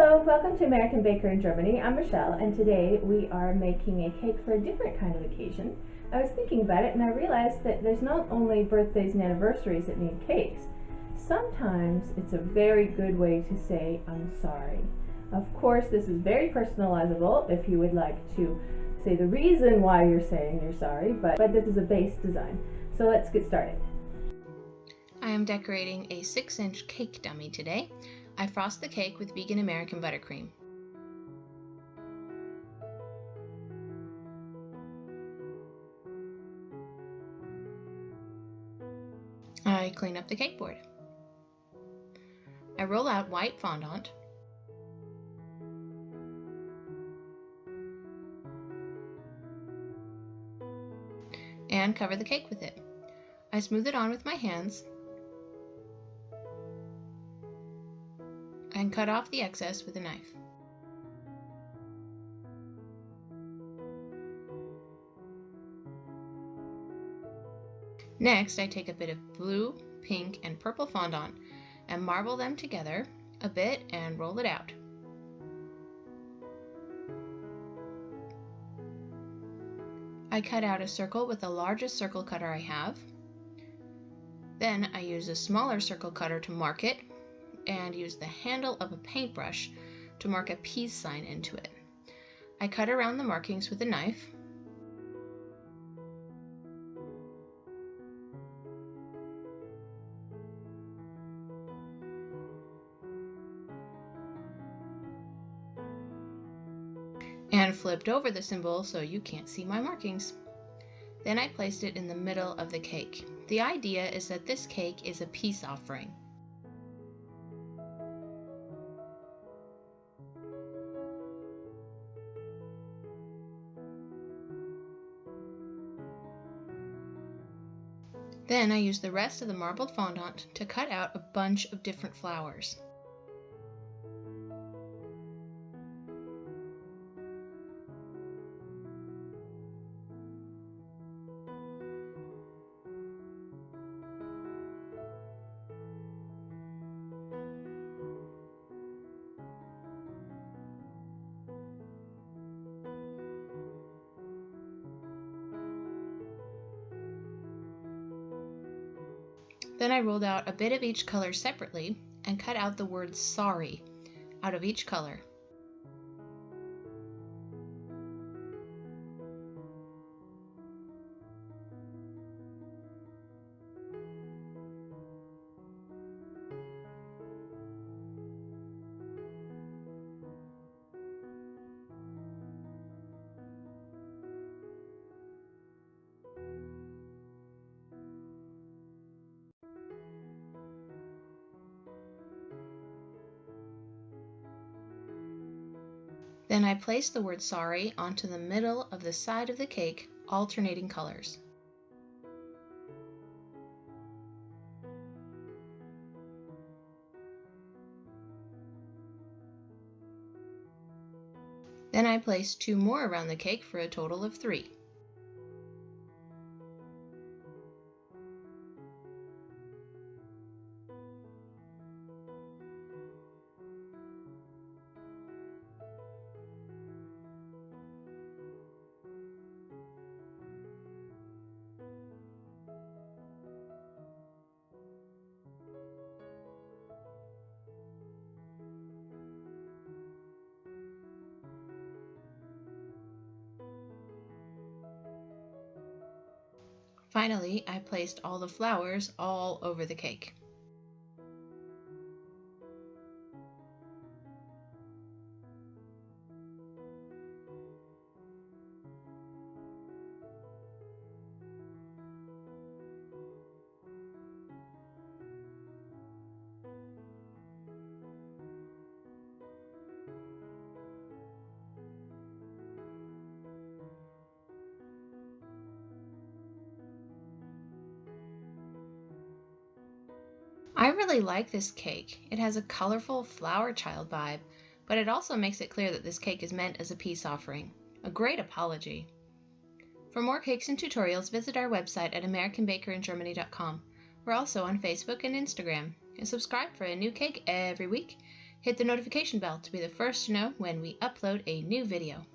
Hello, welcome to American Baker in Germany. I'm Michelle, and today we are making a cake for a different kind of occasion. I was thinking about it and I realized that there's not only birthdays and anniversaries that need cakes. Sometimes it's a very good way to say I'm sorry. Of course, this is very personalizable if you would like to say the reason why you're saying you're sorry, but this is a base design. So let's get started. I am decorating a 6-inch cake dummy today. I frost the cake with vegan American buttercream. I clean up the cake board. I roll out white fondant. And cover the cake with it. I smooth it on with my hands and cut off the excess with a knife. Next, I take a bit of blue, pink, and purple fondant and marble them together a bit and roll it out. I cut out a circle with the largest circle cutter I have. Then I use a smaller circle cutter to mark it and use the handle of a paintbrush to mark a peace sign into it. I cut around the markings with a knife. And flipped over the symbol so you can't see my markings. Then I placed it in the middle of the cake. The idea is that this cake is a peace offering. Then I use the rest of the marbled fondant to cut out a bunch of different flowers. Then I rolled out a bit of each color separately and cut out the word sorry out of each color. Then I placed the word sorry onto the middle of the side of the cake, alternating colors. Then I placed 2 more around the cake for a total of 3. Finally, I placed all the flowers all over the cake. I really like this cake. It has a colorful flower child vibe, but it also makes it clear that this cake is meant as a peace offering. A great apology. For more cakes and tutorials, visit our website at AmericanBakerInGermany.com. We're also on Facebook and Instagram. And subscribe for a new cake every week. Hit the notification bell to be the first to know when we upload a new video.